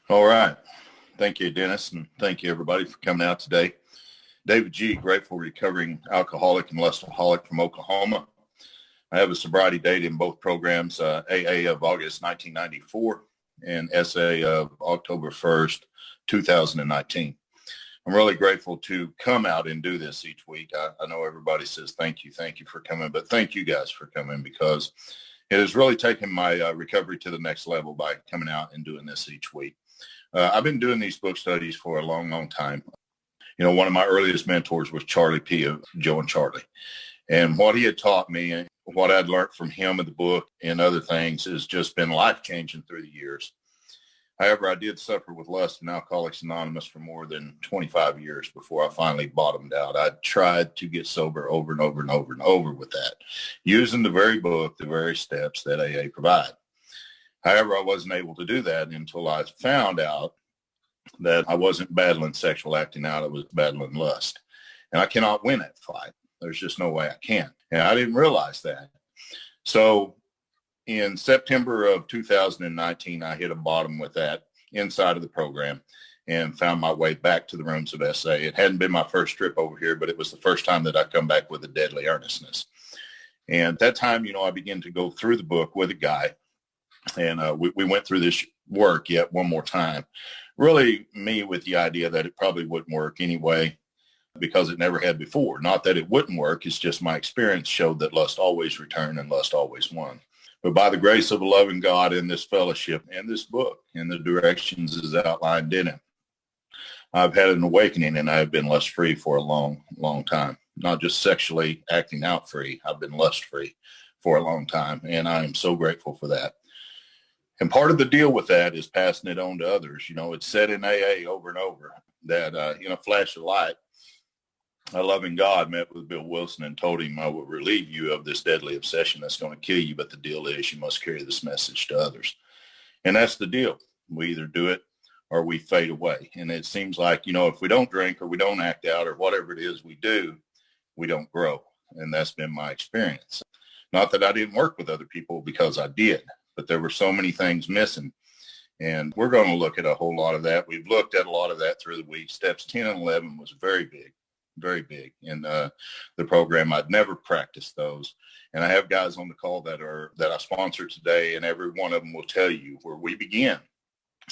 All right. Thank you, Dennis, and thank you, everybody, for coming out today. David G., grateful recovering alcoholic and lustaholic from Oklahoma. I have a sobriety date in both programs, AA of August 1994 and SA of October 1st, 2019. I'm really grateful to come out and do this each week. I know everybody says thank you for coming, but thank you guys for coming, because it has really taken my recovery to the next level by coming out and doing this each week. I've been doing these book studies for a long, long time. You know, one of my earliest mentors was Charlie P. of Joe and Charlie. And what he had taught me and what I'd learned from him in the book and other things has just been life-changing through the years. However, I did suffer with lust and Alcoholics Anonymous for more than 25 years before I finally bottomed out. I tried to get sober over and over and over and over with that, using the very book, the very steps that AA provide. However, I wasn't able to do that until I found out that I wasn't battling sexual acting out, I was battling lust. And I cannot win that fight. There's just no way I can. And I didn't realize that. So in September of 2019, I hit a bottom with that inside of the program and found my way back to the rooms of SA. It hadn't been my first trip over here, but it was the first time that I come back with a deadly earnestness. And at that time, I began to go through the book with a guy. And we went through this work yet one more time. Really me with the idea that it probably wouldn't work anyway, because it never had before. Not that it wouldn't work. It's just my experience showed that lust always returned and lust always won. But by the grace of a loving God in this fellowship and this book and the directions as outlined in it, I've had an awakening, and I've been lust free for a long, long time. Not just sexually acting out free. I've been lust free for a long time, and I am so grateful for that. And part of the deal with that is passing it on to others. It's said in AA over and over that in a flash of light, a loving God met with Bill Wilson and told him, I will relieve you of this deadly obsession that's going to kill you. But the deal is you must carry this message to others. And that's the deal. We either do it or we fade away. And it seems like, if we don't drink or we don't act out or whatever it is we do, we don't grow. And that's been my experience. Not that I didn't work with other people, because I did, but there were so many things missing. And we're going to look at a whole lot of that. We've looked at a lot of that through the week. Steps 10 and 11 was very big in the program. I'd never practiced those. And I have guys on the call that I sponsor today, and every one of them will tell you where we begin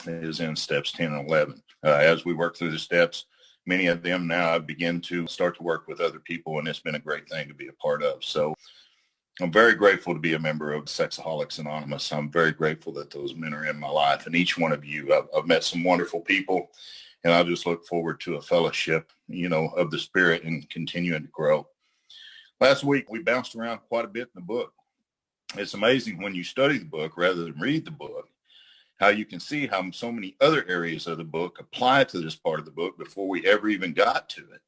is in steps 10 and 11. As we work through the steps, many of them now I begin to start to work with other people, and it's been a great thing to be a part of. So I'm very grateful to be a member of Sexaholics Anonymous. I'm very grateful that those men are in my life, and each one of you. I've met some wonderful people, and I just look forward to a fellowship, of the Spirit and continuing to grow. Last week, we bounced around quite a bit in the book. It's amazing when you study the book rather than read the book, how you can see how so many other areas of the book apply to this part of the book before we ever even got to it.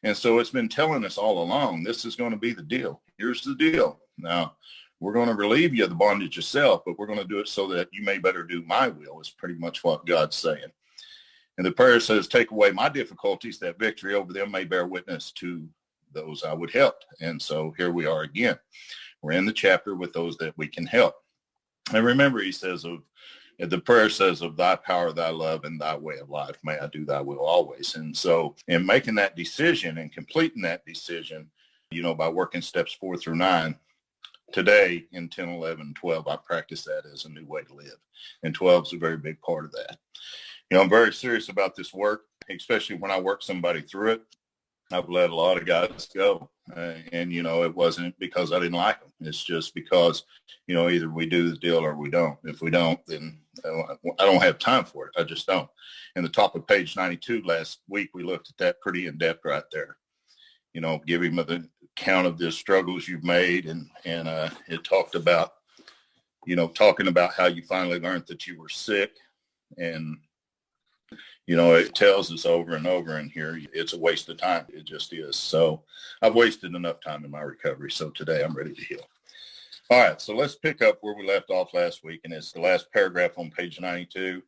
And so it's been telling us all along, this is going to be the deal. Here's the deal. Now, we're going to relieve you of the bondage yourself, but we're going to do it so that you may better do my will, is pretty much what God's saying. And the prayer says, take away my difficulties, that victory over them may bear witness to those I would help. And so here we are again. We're in the chapter with those that we can help. And remember, the prayer says, of thy power, thy love, and thy way of life, may I do thy will always. And so in making that decision and completing that decision, by working steps 4 through 9, today in 10, 11, 12, I practice that as a new way to live. And 12 is a very big part of that. I'm very serious about this work, especially when I work somebody through it. I've let a lot of guys go. And it wasn't because I didn't like them. It's just because, either we do the deal or we don't. If we don't, then I don't have time for it. I just don't. In the top of page 92 last week, we looked at that pretty in depth right there. Give him the account of the struggles you've made. And it talked about, talking about how you finally learned that you were sick. And it tells us over and over in here, it's a waste of time. It just is. So I've wasted enough time in my recovery. So today I'm ready to heal. All right. So let's pick up where we left off last week. And it's the last paragraph on page 92,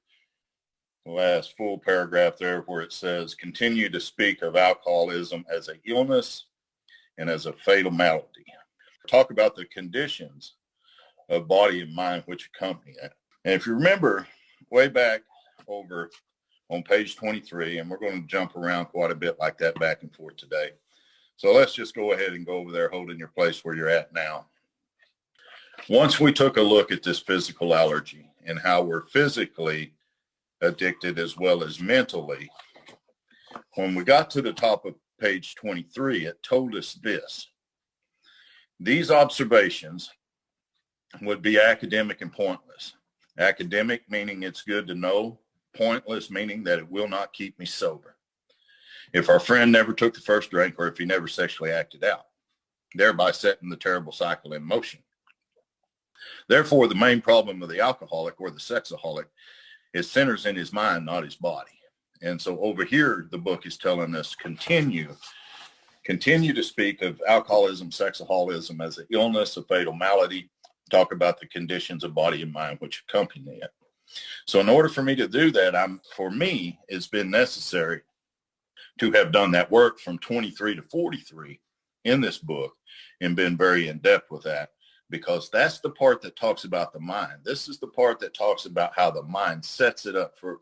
the last full paragraph there where it says, continue to speak of alcoholism as an illness and as a fatal malady. Talk about the conditions of body and mind which accompany it. And if you remember way back over on page 23, and we're going to jump around quite a bit like that back and forth today. So let's just go ahead and go over there holding your place where you're at now. Once we took a look at this physical allergy and how we're physically addicted as well as mentally, when we got to the top of page 23, it told us this. These observations would be academic and pointless. Academic meaning it's good to know, pointless meaning that it will not keep me sober. If our friend never took the first drink or if he never sexually acted out, thereby setting the terrible cycle in motion. Therefore, the main problem of the alcoholic or the sexaholic is centers in his mind, not his body. And so over here, the book is telling us continue to speak of alcoholism, sexaholism as an illness, a fatal malady, talk about the conditions of body and mind which accompany it. So in order for me to do that, for me, it's been necessary to have done that work from 23 to 43 in this book and been very in-depth with that, because that's the part that talks about the mind. This is the part that talks about how the mind sets it up for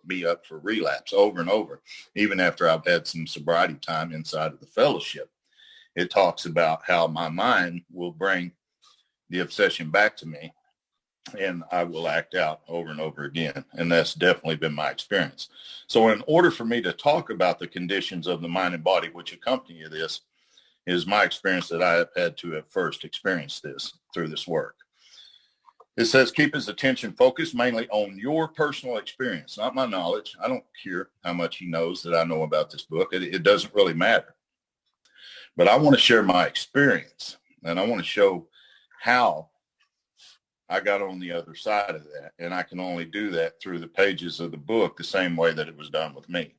relapse over and over, even after I've had some sobriety time inside of the fellowship. It talks about how my mind will bring the obsession back to me, and I will act out over and over again. And that's definitely been my experience. So in order for me to talk about the conditions of the mind and body which accompany this, is my experience that I have had to at first experience this through this work. It says, keep his attention focused mainly on your personal experience, not my knowledge. I don't care how much he knows that I know about this book. It doesn't really matter. But I want to share my experience, and I want to show how I got on the other side of that. And I can only do that through the pages of the book the same way that it was done with me.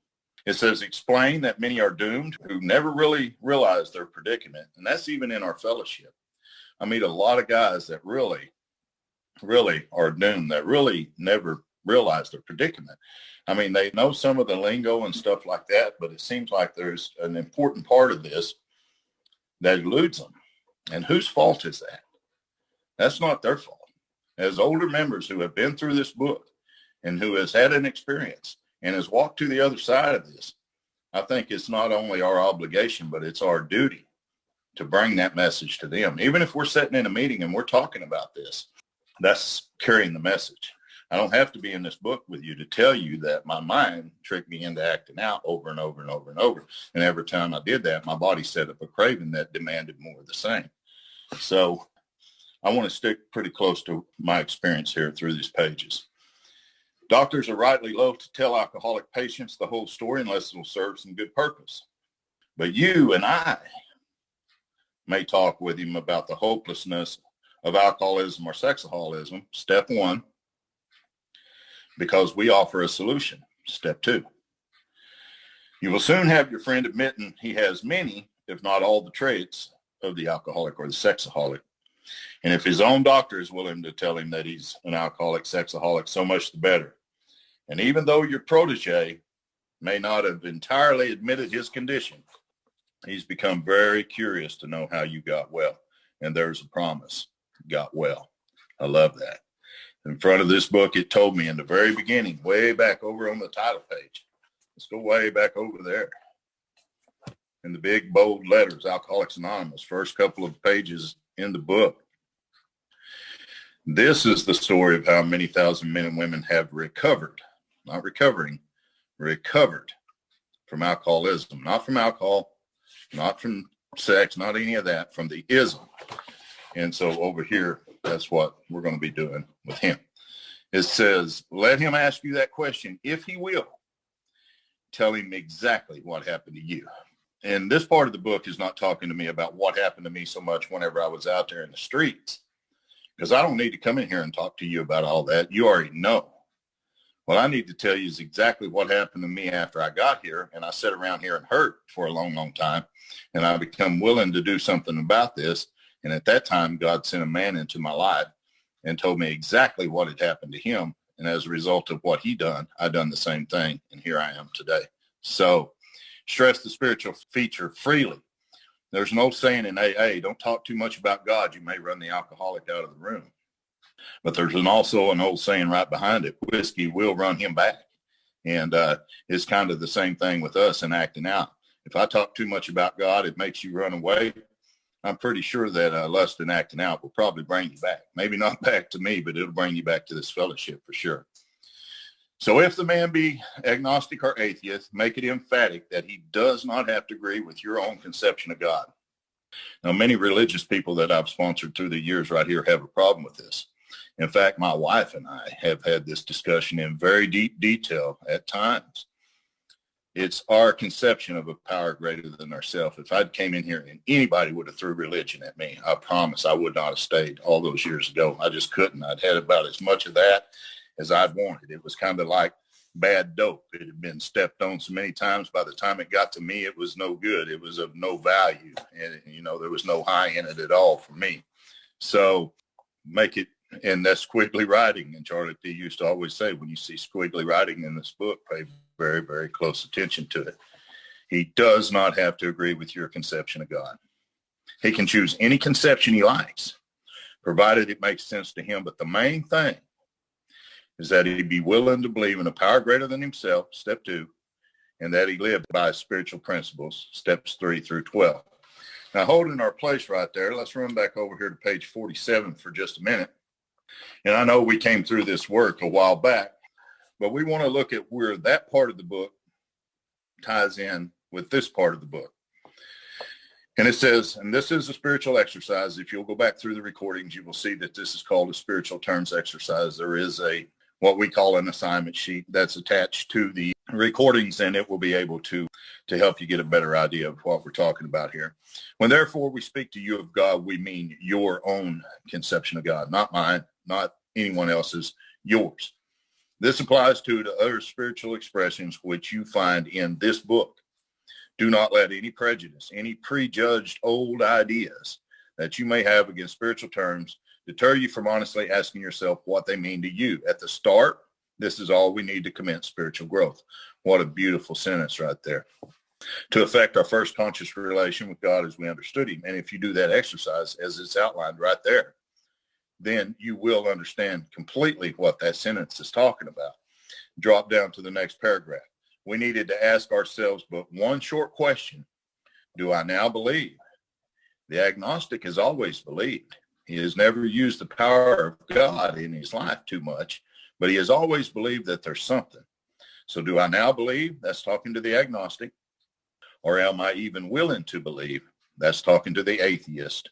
It says, explain that many are doomed who never really realize their predicament. And that's even in our fellowship. I meet a lot of guys that really are doomed, that really never realize their predicament. I mean, they know some of the lingo and stuff like that, but it seems like there's an important part of this that eludes them. And whose fault is that? That's not their fault. As older members who have been through this book and who has had an experience and has walked to the other side of this, I think it's not only our obligation, but it's our duty to bring that message to them. Even if we're sitting in a meeting and we're talking about this, that's carrying the message. I don't have to be in this book with you to tell you that my mind tricked me into acting out over and over and over and over. And every time I did that, my body set up a craving that demanded more of the same. So I want to stick pretty close to my experience here through these pages. Doctors are rightly loath to tell alcoholic patients the whole story unless it will serve some good purpose. But you and I may talk with him about the hopelessness of alcoholism or sexaholism, step 1, because we offer a solution, step 2. You will soon have your friend admitting he has many, if not all, the traits of the alcoholic or the sexaholic. And if his own doctor is willing to tell him that he's an alcoholic, sexaholic, so much the better. And even though your protege may not have entirely admitted his condition, he's become very curious to know how you got well. And there's a promise, got well. I love that. In front of this book, it told me in the very beginning, way back over on the title page. Let's go way back over there. In the big, bold letters, Alcoholics Anonymous, first couple of pages in the book. This is the story of how many thousand men and women have recovered, not recovering, recovered from alcoholism, not from alcohol, not from sex, not any of that, from the ism. And so over here, that's what we're going to be doing with him. It says, let him ask you that question if he will. Tell him exactly what happened to you. And this part of the book is not talking to me about what happened to me so much whenever I was out there in the streets, because I don't need to come in here and talk to you about all that. You already know. What I need to tell you is exactly what happened to me after I got here, and I sat around here and hurt for a long, long time, and I become willing to do something about this. And at that time, God sent a man into my life and told me exactly what had happened to him. And as a result of what he done, I done the same thing, and here I am today. So stress the spiritual feature freely. There's an old saying in AA, don't talk too much about God. You may run the alcoholic out of the room. But there's also an old saying right behind it, whiskey will run him back. And it's kind of the same thing with us in acting out. If I talk too much about God, it makes you run away. I'm pretty sure that lust and acting out will probably bring you back. Maybe not back to me, but it'll bring you back to this fellowship for sure. So if the man be agnostic or atheist, make it emphatic that he does not have to agree with your own conception of God. Now, many religious people that I've sponsored through the years right here have a problem with this. In fact, my wife and I have had this discussion in very deep detail at times. It's our conception of a power greater than ourselves. If I'd came in here and anybody would have threw religion at me, I promise I would not have stayed all those years ago. I just couldn't. I'd had about as much of that as I'd wanted. It was kind of like bad dope. It had been stepped on so many times. By the time it got to me, it was no good. It was of no value. And, there was no high in it at all for me. So make it, and that's squiggly writing. And Charlie D used to always say, when you see squiggly writing in this book, pay very, very close attention to it. He does not have to agree with your conception of God. He can choose any conception he likes, provided it makes sense to him. But the main thing is that he be willing to believe in a power greater than himself, step 2, and that he lived by spiritual principles, steps 3 through 12. Now, holding our place right there, let's run back over here to page 47 for just a minute. And I know we came through this work a while back, but we want to look at where that part of the book ties in with this part of the book. And it says, and this is a spiritual exercise. If you'll go back through the recordings, you will see that this is called a spiritual terms exercise. There is what we call an assignment sheet that's attached to the recordings, and it will be able to help you get a better idea of what we're talking about here. When therefore we speak to you of God, we mean your own conception of God, not mine, not anyone else's, yours. This applies to the other spiritual expressions which you find in this book. Do not let any prejudice, any prejudged old ideas that you may have against spiritual terms deter you from honestly asking yourself what they mean to you. At the start, this is all we need to commence spiritual growth. What a beautiful sentence right there. To affect our first conscious relation with God as we understood him. And if you do that exercise as it's outlined right there, then you will understand completely what that sentence is talking about. Drop down to the next paragraph. We needed to ask ourselves but one short question. Do I now believe? The agnostic has always believed. He has never used the power of God in his life too much, but he has always believed that there's something. So do I now believe? That's talking to the agnostic. Or am I even willing to believe? That's talking to the atheist,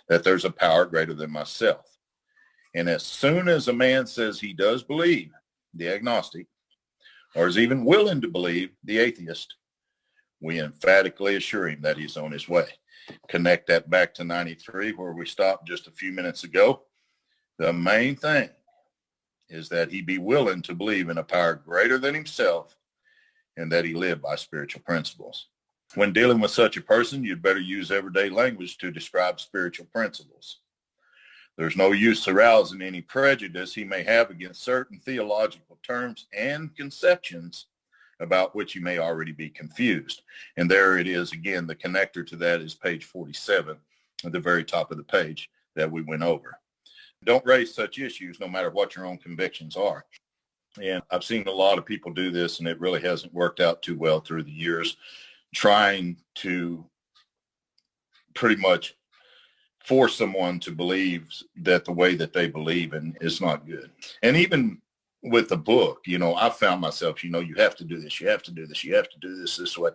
that there's a power greater than myself. And as soon as a man says he does believe, the agnostic, or is even willing to believe, the atheist, we emphatically assure him that he's on his way. Connect that back to 93, where we stopped just a few minutes ago. The main thing is that he be willing to believe in a power greater than himself and that he live by spiritual principles. When dealing with such a person, you'd better use everyday language to describe spiritual principles. There's no use arousing any prejudice he may have against certain theological terms and conceptions about which you may already be confused. And there it is again. The connector to that is page 47 at the very top of the page that we went over. Don't raise such issues no matter what your own convictions are. And I've seen a lot of people do this, and it really hasn't worked out too well through the years, trying to pretty much force someone to believe that the way that they believe in is not good. And even with the book, I found myself, you have to do this, you have to do this, you have to do this way.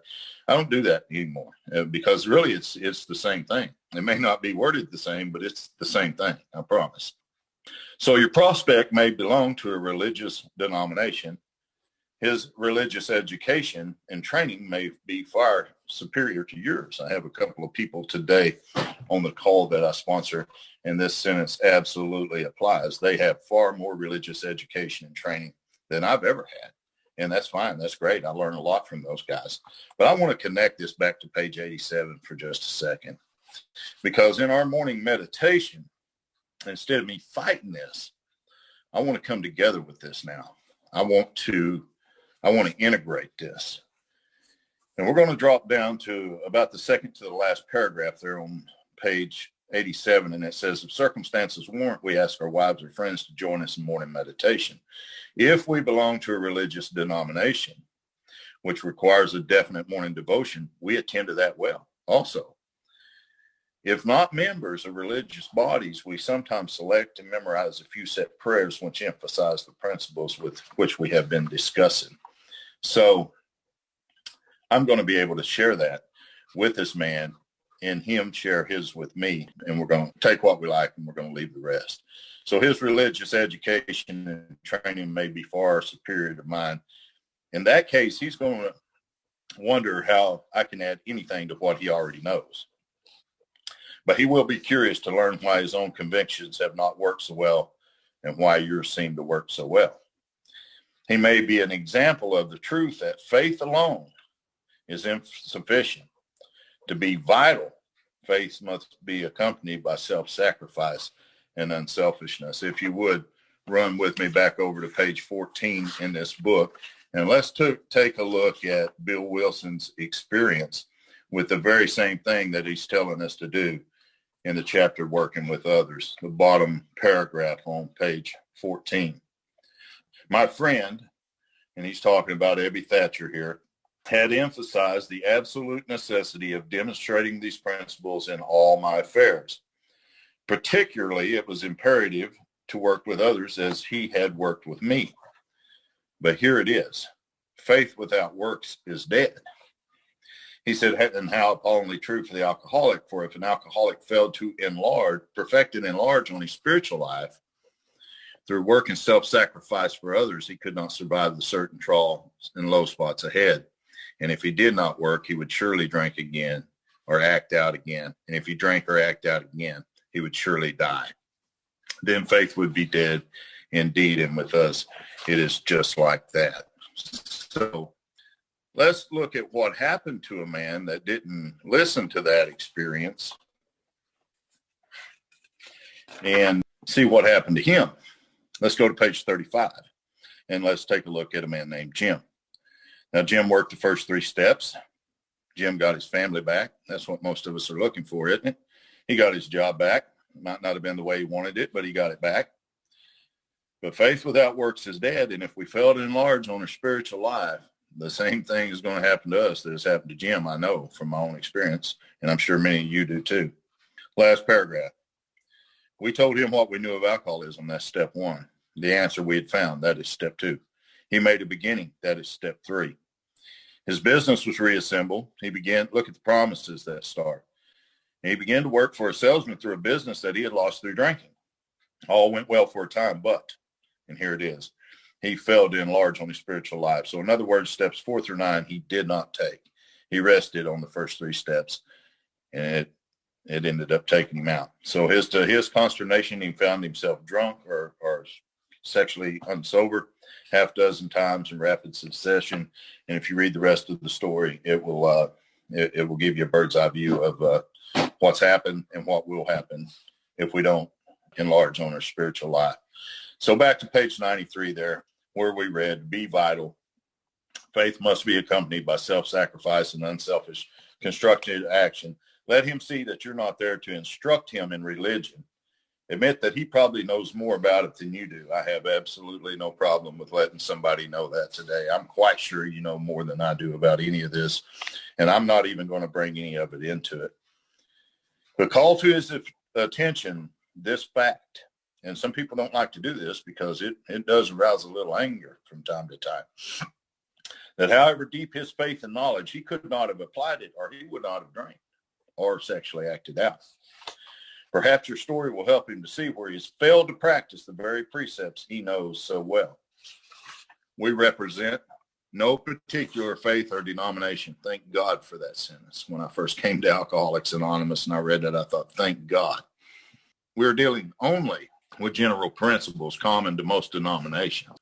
I don't do that anymore because really it's the same thing. It may not be worded the same, but it's the same thing, I promise. So your prospect may belong to a religious denomination. His religious education and training may be far superior to yours. I have a couple of people today on the call that I sponsor, and this sentence absolutely applies. They have far more religious education and training than I've ever had. And that's fine. That's great. I learn a lot from those guys. But I want to connect this back to page 87 for just a second. Because in our morning meditation, instead of me fighting this, I want to come together with this now. I want to integrate this. And we're going to drop down to about the second to the last paragraph there on page 87, and it says, if circumstances warrant, we ask our wives or friends to join us in morning meditation. If we belong to a religious denomination, which requires a definite morning devotion, we attend to that well also. If not members of religious bodies, we sometimes select and memorize a few set prayers which emphasize the principles with which we have been discussing. So I'm going to be able to share that with this man and him share his with me, and we're going to take what we like and we're going to leave the rest. So his religious education and training may be far superior to mine. In that case, he's going to wonder how I can add anything to what he already knows. But he will be curious to learn why his own convictions have not worked so well and why yours seem to work so well. He may be an example of the truth that faith alone is insufficient. To be vital, faith must be accompanied by self-sacrifice and unselfishness. If you would, run with me back over to page 14 in this book, and let's take a look at Bill Wilson's experience with the very same thing that he's telling us to do in the chapter Working with Others, the bottom paragraph on page 14. My friend, and he's talking about Ebby Thatcher here, had emphasized the absolute necessity of demonstrating these principles in all my affairs. Particularly, it was imperative to work with others as he had worked with me. But here it is. Faith without works is dead. He said, and how appallingly true for the alcoholic, for if an alcoholic failed to perfect and enlarge on his spiritual life through work and self-sacrifice for others, he could not survive the certain trials and low spots ahead. And if he did not work, he would surely drink again or act out again. And if he drank or act out again, he would surely die. Then faith would be dead indeed. And with us, it is just like that. So let's look at what happened to a man that didn't listen to that experience and see what happened to him. Let's go to page 35 and let's take a look at a man named Jim. Now, Jim worked the first 3 steps. Jim got his family back. That's what most of us are looking for, isn't it? He got his job back. Might not have been the way he wanted it, but he got it back. But faith without works is dead. And if we fail to enlarge on our spiritual life, the same thing is going to happen to us that has happened to Jim, I know from my own experience. And I'm sure many of you do too. Last paragraph. We told him what we knew of alcoholism. That's step 1. The answer we had found. That is step 2. He made a beginning. That is step 3. His business was reassembled. He began, look at the promises that start. And he began to work for a salesman through a business that he had lost through drinking. All went well for a time, but, and here it is, he failed to enlarge on his spiritual life. So in other words, steps 4 through 9, he did not take. He rested on the first 3 steps, and it ended up taking him out. So to his consternation, he found himself drunk or sexually unsober half dozen times in rapid succession. And if you read the rest of the story, it will give you a bird's eye view of what's happened and what will happen if we don't enlarge on our spiritual life. So back to page 93 there, where we read, be vital. Faith must be accompanied by self-sacrifice and unselfish constructive action. Let him see that you're not there to instruct him in religion. Admit that he probably knows more about it than you do. I have absolutely no problem with letting somebody know that today. I'm quite sure you know more than I do about any of this, and I'm not even going to bring any of it into it. But call to his attention this fact, and some people don't like to do this because it does arouse a little anger from time to time, that however deep his faith and knowledge, he could not have applied it, or he would not have drank or sexually acted out. Perhaps your story will help him to see where he has failed to practice the very precepts he knows so well. We represent no particular faith or denomination. Thank God for that sentence. When I first came to Alcoholics Anonymous and I read that, I thought, thank God. We're dealing only with general principles common to most denominations.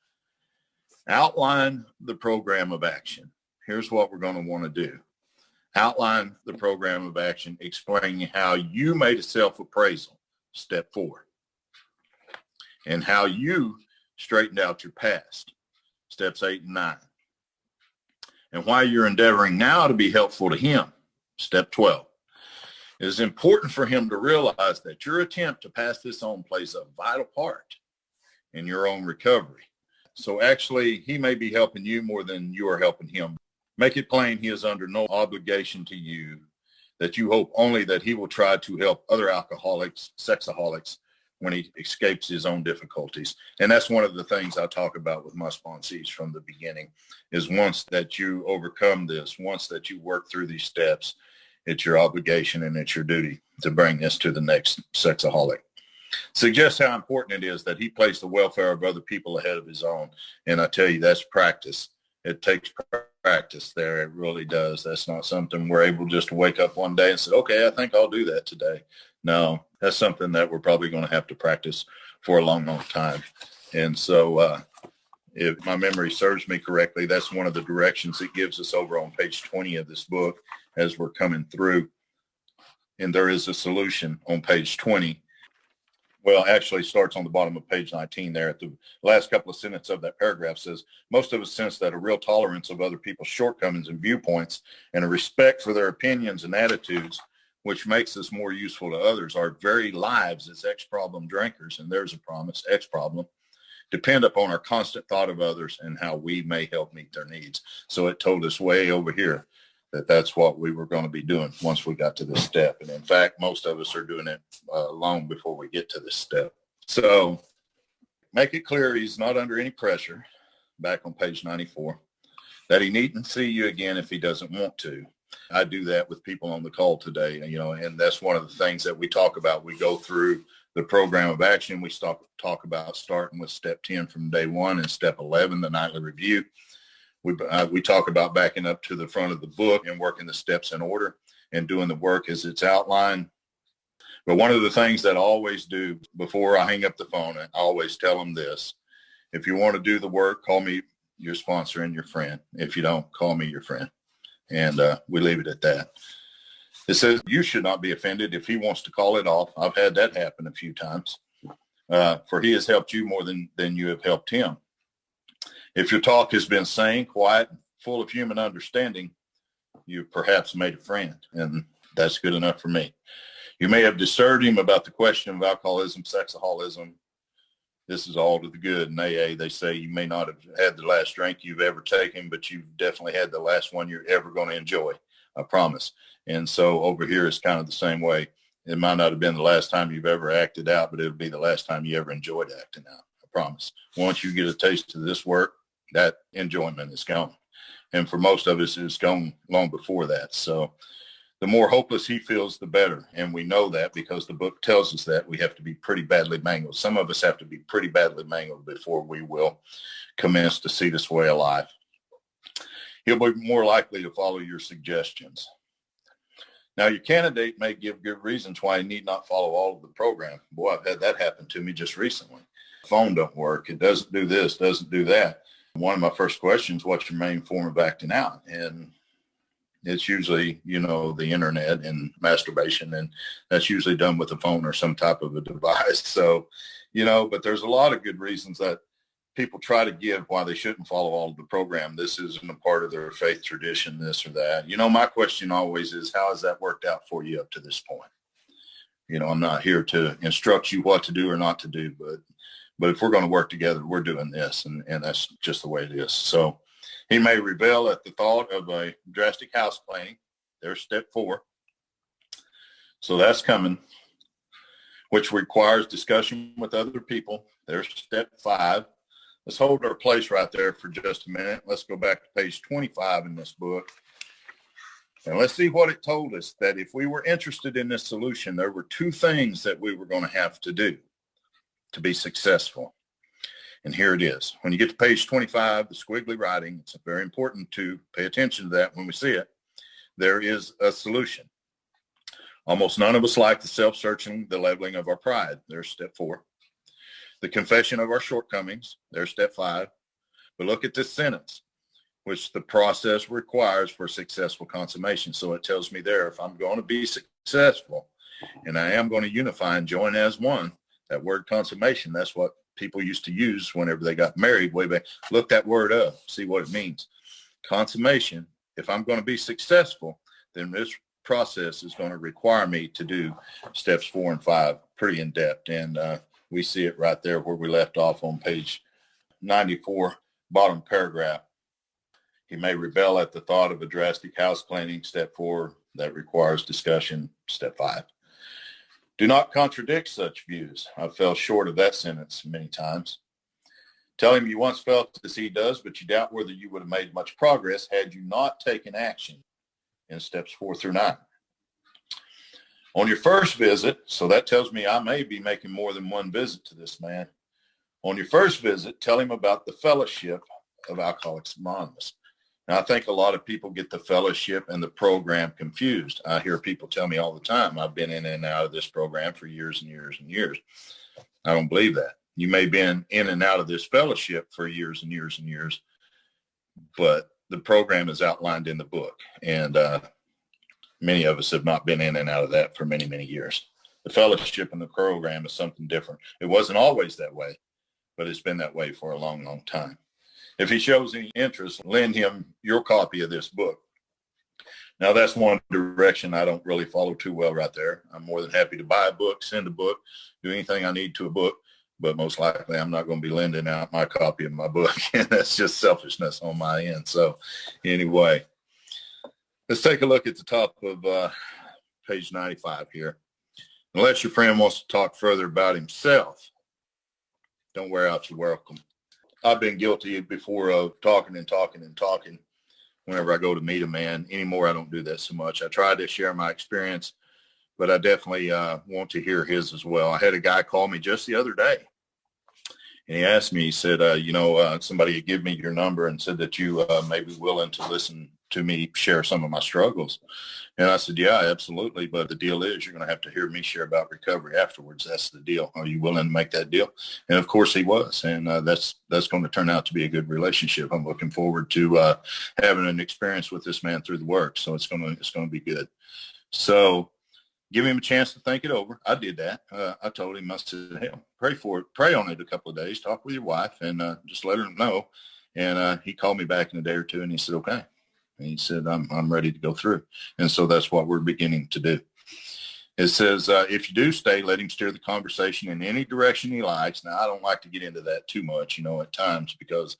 Outline the program of action. Here's what we're going to want to do. Outline the program of action, explaining how you made a self-appraisal, step 4, and how you straightened out your past, steps 8 and 9, and why you're endeavoring now to be helpful to him, step 12, It is important for him to realize that your attempt to pass this on plays a vital part in your own recovery. So actually, he may be helping you more than you are helping him. Make it plain he is under no obligation to you, that you hope only that he will try to help other alcoholics, sexaholics, when he escapes his own difficulties. And that's one of the things I talk about with my sponsees from the beginning, is once that you overcome this, once that you work through these steps, it's your obligation and it's your duty to bring this to the next sexaholic. Suggest how important it is that he place the welfare of other people ahead of his own. And I tell you, that's practice. It takes practice there. It really does. That's not something we're able just to wake up one day and say, okay, I think I'll do that today. No, that's something that we're probably going to have to practice for a long, long time. And so if my memory serves me correctly, that's one of the directions it gives us over on page 20 of this book as we're coming through. And there is a solution on page 20. Well, actually starts on the bottom of page 19 there. At the last couple of sentences of that paragraph says, most of us sense that a real tolerance of other people's shortcomings and viewpoints and a respect for their opinions and attitudes, which makes us more useful to others, our very lives as ex-problem drinkers, and there's a promise, ex-problem, depend upon our constant thought of others and how we may help meet their needs. So it told us way over here that that's what we were going to be doing once we got to this step. And in fact, most of us are doing it long before we get to this step. So make it clear he's not under any pressure, back on page 94, that he needn't see you again if he doesn't want to. I do that with people on the call today, and that's one of the things that we talk about. We go through the program of action. We talk about starting with step 10 from day one and step 11, the nightly review. We talk about backing up to the front of the book and working the steps in order and doing the work as it's outlined. But one of the things that I always do before I hang up the phone, I always tell them this: if you want to do the work, call me your sponsor and your friend. If you don't, call me your friend. And we leave it at that. It says you should not be offended if he wants to call it off. I've had that happen a few times, for he has helped you more than you have helped him. If your talk has been sane, quiet, full of human understanding, you've perhaps made a friend, and that's good enough for me. You may have disturbed him about the question of alcoholism, sexaholism. This is all to the good. In AA, they say you may not have had the last drink you've ever taken, but you've definitely had the last one you're ever going to enjoy, I promise. And so over here is kind of the same way. It might not have been the last time you've ever acted out, but it'll be the last time you ever enjoyed acting out, I promise. Once you get a taste of this work, that enjoyment is gone. And for most of us, it's gone long before that. So the more hopeless he feels, the better. And we know that because the book tells us that we have to be pretty badly mangled. Some of us have to be pretty badly mangled before we will commence to see this way of life. He'll be more likely to follow your suggestions. Now, your candidate may give good reasons why he need not follow all of the program. Boy, I've had that happen to me just recently. Phone don't work. It doesn't do this, doesn't do that. One of my first questions, what's your main form of acting out? And it's usually, the internet and masturbation, and that's usually done with a phone or some type of a device. So, but there's a lot of good reasons that people try to give why they shouldn't follow all of the program. This isn't a part of their faith tradition, this or that. My question always is, how has that worked out for you up to this point? I'm not here to instruct you what to do or not to do, but if we're going to work together, we're doing this, and that's just the way it is. So he may rebel at the thought of a drastic house cleaning. There's step 4. So that's coming, which requires discussion with other people. There's step 5. Let's hold our place right there for just a minute. Let's go back to page 25 in this book. And let's see what it told us, that if we were interested in this solution, there were 2 things that we were going to have to do to be successful. And here it is. When you get to page 25, the squiggly writing, it's very important to pay attention to that when we see it. There is a solution. Almost none of us like the self-searching, the leveling of our pride. There's step 4. The confession of our shortcomings. There's step 5. But look at this sentence, which the process requires for successful consummation. So it tells me there, if I'm going to be successful and I am going to unify and join as one, that word consummation, that's what people used to use whenever they got married way back. Look that word up, see what it means. Consummation, if I'm going to be successful, then this process is going to require me to do steps 4 and 5 pretty in depth. And we see it right there where we left off on page 94, bottom paragraph. He may rebel at the thought of a drastic house cleaning, step 4, that requires discussion, step 5. Do not contradict such views. I've fell short of that sentence many times. Tell him you once felt as he does, but you doubt whether you would have made much progress had you not taken action in steps 4 through 9. On your first visit, so that tells me I may be making more than one visit to this man. On your first visit, tell him about the fellowship of Alcoholics Anonymous. Now, I think a lot of people get the fellowship and the program confused. I hear people tell me all the time, I've been in and out of this program for years and years and years. I don't believe that. You may have been in and out of this fellowship for years and years and years, but the program is outlined in the book, and many of us have not been in and out of that for many, many years. The fellowship and the program is something different. It wasn't always that way, but it's been that way for a long, long time. If he shows any interest, lend him your copy of this book. Now, that's one direction I don't really follow too well right there. I'm more than happy to buy a book, send a book, do anything I need to a book, but most likely I'm not going to be lending out my copy of my book, and that's just selfishness on my end. So anyway, let's take a look at the top of page 95 here. Unless your friend wants to talk further about himself, don't wear out your welcome. I've been guilty before of talking whenever I go to meet a man. Anymore, I don't do that so much. I try to share my experience, but I definitely want to hear his as well. I had a guy call me just the other day, and he asked me, he said, somebody had given me your number and said that you may be willing to listen to me share some of my struggles. And I said, yeah, absolutely. But the deal is you're going to have to hear me share about recovery afterwards. That's the deal. Are you willing to make that deal? And of course he was. And that's going to turn out to be a good relationship. I'm looking forward to having an experience with this man through the work. So it's going to be good. So give him a chance to think it over. I did that. I told him, I said, hell, pray on it a couple of days, talk with your wife, and just let her know. And he called me back in a day or two, and he said, okay. And he said, I'm ready to go through. And so that's what we're beginning to do. It says, if you do stay, let him steer the conversation in any direction he likes. Now, I don't like to get into that too much, at times, because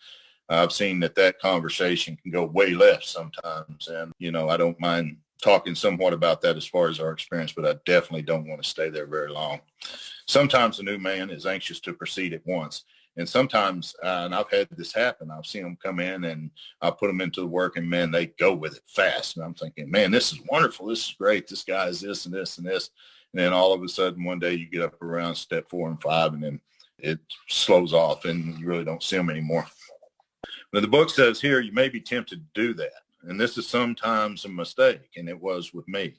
I've seen that conversation can go way left sometimes. And, I don't mind talking somewhat about that as far as our experience, but I definitely don't want to stay there very long. Sometimes a new man is anxious to proceed at once. And sometimes, and I've had this happen, I've seen them come in and I put them into the work, and man, they go with it fast. And I'm thinking, man, this is wonderful. This is great. This guy is this and this and this. And then all of a sudden, one day you get up around step 4 and 5, and then it slows off and you really don't see them anymore. But the book says here, you may be tempted to do that. And this is sometimes a mistake, and it was with me.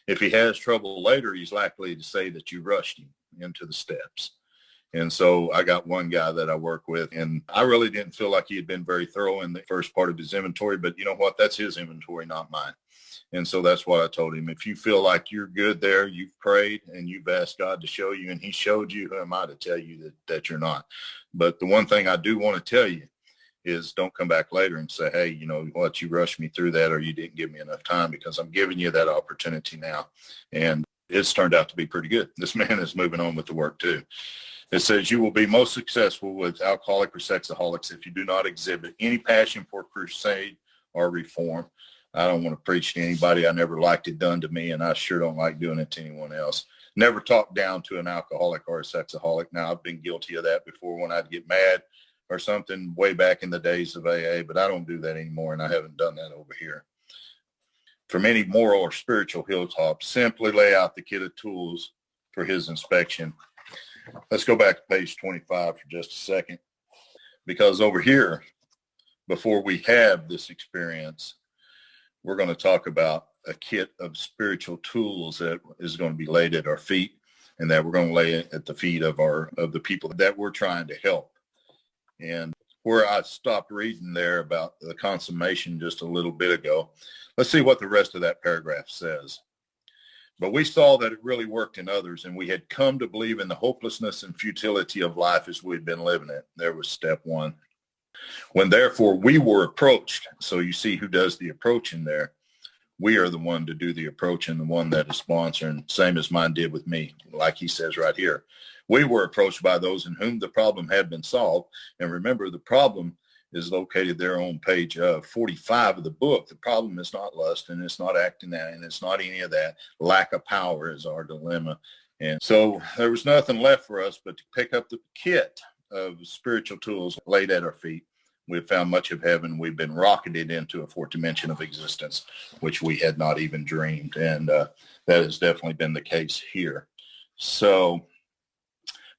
If he has trouble later, he's likely to say that you rushed him into the steps. And so I got one guy that I work with, and I really didn't feel like he had been very thorough in the first part of his inventory, but you know what? That's his inventory, not mine. And so that's what I told him. If you feel like you're good there, you've prayed and you've asked God to show you, and he showed you, who am I to tell you that you're not? But the one thing I do want to tell you is don't come back later and say, hey, what, you rushed me through that, or you didn't give me enough time, because I'm giving you that opportunity now. And it's turned out to be pretty good. This man is moving on with the work too. It says you will be most successful with alcoholic or sexaholics if you do not exhibit any passion for crusade or reform. I don't want to preach to anybody. I never liked it done to me, and I sure don't like doing it to anyone else. Never talk down to an alcoholic or a sexaholic. Now, I've been guilty of that before when I'd get mad or something way back in the days of AA, but I don't do that anymore, and I haven't done that over here. From any moral or spiritual hilltop, simply lay out the kit of tools for his inspection. Let's go back to page 25 for just a second, because over here, before we have this experience, we're going to talk about a kit of spiritual tools that is going to be laid at our feet, and that we're going to lay at the feet of the people that we're trying to help. And where I stopped reading there about the consummation just a little bit ago, let's see what the rest of that paragraph says. But we saw that it really worked in others, and we had come to believe in the hopelessness and futility of life as we'd been living it. There was step 1. When therefore we were approached, so you see who does the approaching there. We are the one to do the approach and the one that is sponsoring, same as mine did with me, like he says right here. We were approached by those in whom the problem had been solved. And remember, the problem is located there on page 45 of the book. The problem is not lust, and it's not acting out, and it's not any of that. Lack of power is our dilemma. And so there was nothing left for us but to pick up the kit of spiritual tools laid at our feet. We've found much of heaven. We've been rocketed into a fourth dimension of existence, which we had not even dreamed. And that has definitely been the case here. So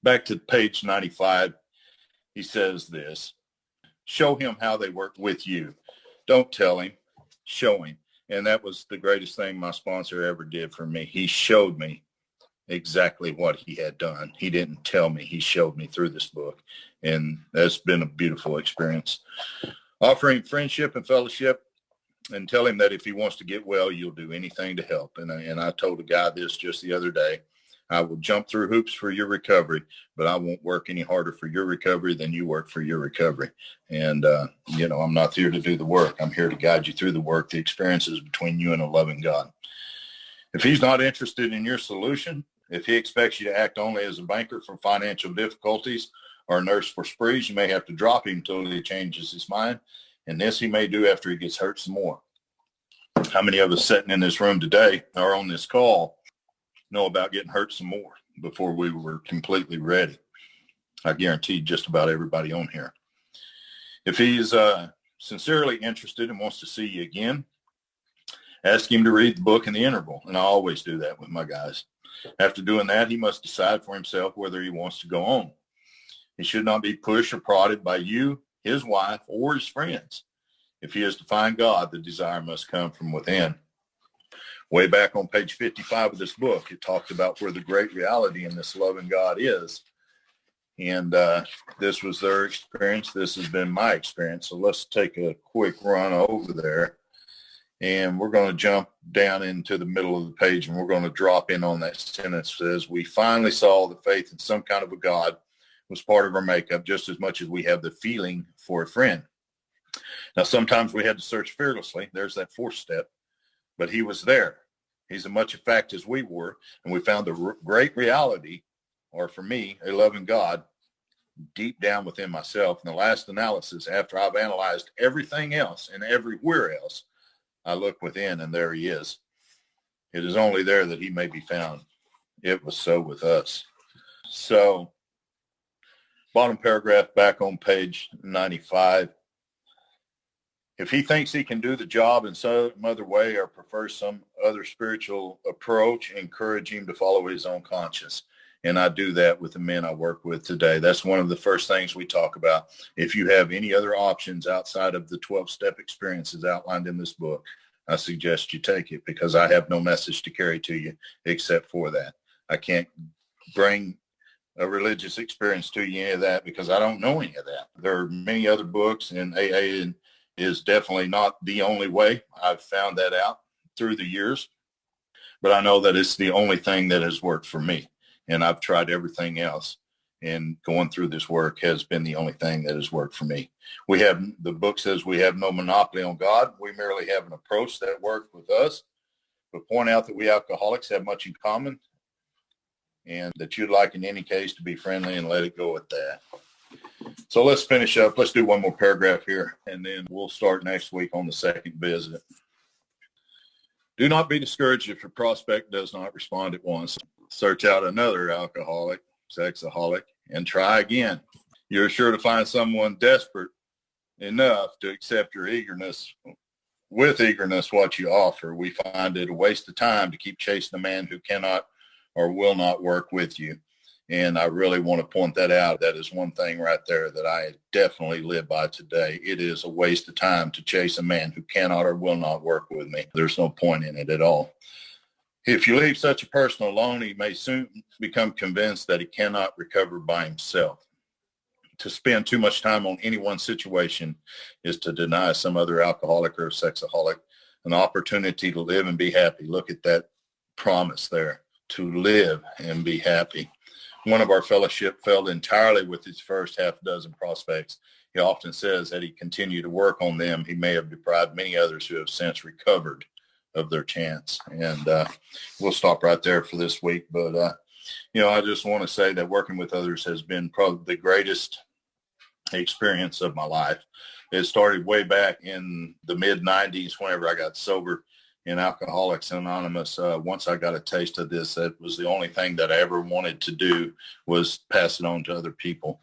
back to page 95, he says this: show him how they work with you. Don't tell him, show him. And that was the greatest thing my sponsor ever did for me. He showed me exactly what he had done. He didn't tell me, he showed me through this book. And that's been a beautiful experience. Offering friendship and fellowship, and tell him that if he wants to get well, you'll do anything to help. And I told a guy this just the other day: I will jump through hoops for your recovery, but I won't work any harder for your recovery than you work for your recovery. And, I'm not here to do the work. I'm here to guide you through the work, the experiences between you and a loving God. If he's not interested in your solution, if he expects you to act only as a banker for financial difficulties or a nurse for sprees, you may have to drop him until he changes his mind. And this he may do after he gets hurt some more. How many of us sitting in this room today or on this call know about getting hurt some more before we were completely ready? I guarantee just about everybody on here. If he's sincerely interested and wants to see you again, ask him to read the book in the interval. And I always do that with my guys. After doing that, he must decide for himself whether he wants to go on. He should not be pushed or prodded by you, his wife, or his friends. If he is to find God, the desire must come from within. Way back on page 55 of this book, it talked about where the great reality in this loving God is. And this was their experience. This has been my experience. So let's take a quick run over there. And we're going to jump down into the middle of the page, and we're going to drop in on that sentence that says, we finally saw the faith in some kind of a God was part of our makeup just as much as we have the feeling for a friend. Now, sometimes we had to search fearlessly. There's that fourth step. But he was there. He's as much a fact as we were. And we found the great reality, or for me, a loving God, deep down within myself. In the last analysis, after I've analyzed everything else and everywhere else, I look within, and there he is. It is only there that he may be found. It was so with us. So, bottom paragraph back on page 95. If he thinks he can do the job in some other way or prefers some other spiritual approach, encourage him to follow his own conscience. And I do that with the men I work with today. That's one of the first things we talk about. If you have any other options outside of the 12-step experiences outlined in this book, I suggest you take it, because I have no message to carry to you except for that. I can't bring a religious experience to you, any of that, because I don't know any of that. There are many other books, and AA is definitely not the only way. I've found that out through the years, but I know that it's the only thing that has worked for me. And I've tried everything else, and going through this work has been the only thing that has worked for me. The book says we have no monopoly on God. We merely have an approach that worked with us, but point out that we alcoholics have much in common, and that you'd like in any case to be friendly, and let it go at that. So let's finish up. Let's do one more paragraph here, and then we'll start next week on the second visit. Do not be discouraged if your prospect does not respond at once. Search out another alcoholic, sexaholic, and try again. You're sure to find someone desperate enough to accept your eagerness, with eagerness, what you offer. We find it a waste of time to keep chasing a man who cannot or will not work with you. And I really want to point that out. That is one thing right there that I definitely live by today. It is a waste of time to chase a man who cannot or will not work with me. There's no point in it at all. If you leave such a person alone, he may soon become convinced that he cannot recover by himself. To spend too much time on any one situation is to deny some other alcoholic or sexaholic an opportunity to live and be happy. Look at that promise there, to live and be happy. One of our fellowship failed entirely with his first half dozen prospects. He often says that he continued to work on them. He may have deprived many others who have since recovered of their chance. And we'll stop right there for this week. But, I just want to say that working with others has been probably the greatest experience of my life. It started way back in the mid-90s whenever I got sober in Alcoholics Anonymous. Once I got a taste of this, that was the only thing that I ever wanted to do was pass it on to other people.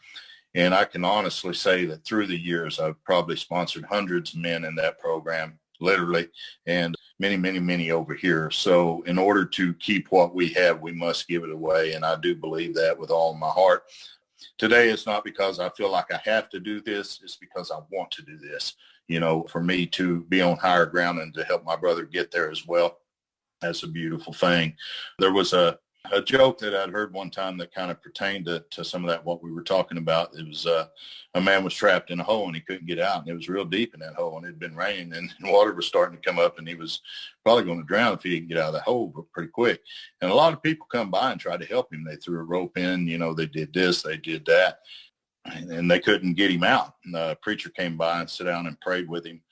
And I can honestly say that through the years, I've probably sponsored hundreds of men in that program, literally, and many, many, many over here. So in order to keep what we have, we must give it away. And I do believe that with all my heart. Today, it's not because I feel like I have to do this. It's because I want to do this. For me to be on higher ground and to help my brother get there as well. That's a beautiful thing. There was a joke that I'd heard one time that kind of pertained to some of that, what we were talking about. It was a man was trapped in a hole and he couldn't get out, and it was real deep in that hole, and it had been raining and water was starting to come up, and he was probably going to drown if he didn't get out of the hole pretty quick. And a lot of people come by and tried to help him. They threw a rope in, they did this, they did that, and they couldn't get him out. And the preacher came by and sat down and prayed with him,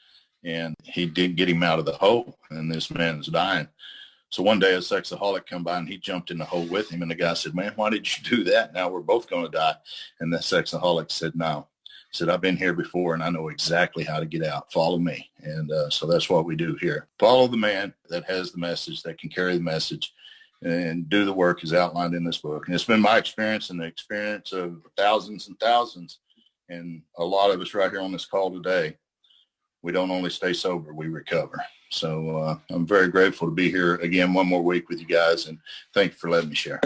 and he didn't get him out of the hole, and this man is dying. So one day a sexaholic come by and he jumped in the hole with him, and the guy said, "Man, why did you do that? Now we're both going to die." And the sexaholic said, "No." He said, "I've been here before and I know exactly how to get out. Follow me." And so that's what we do here. Follow the man that has the message, that can carry the message, and do the work as outlined in this book. And it's been my experience and the experience of thousands and thousands, and a lot of us right here on this call today. We don't only stay sober, we recover. So I'm very grateful to be here again one more week with you guys, and thank you for letting me share.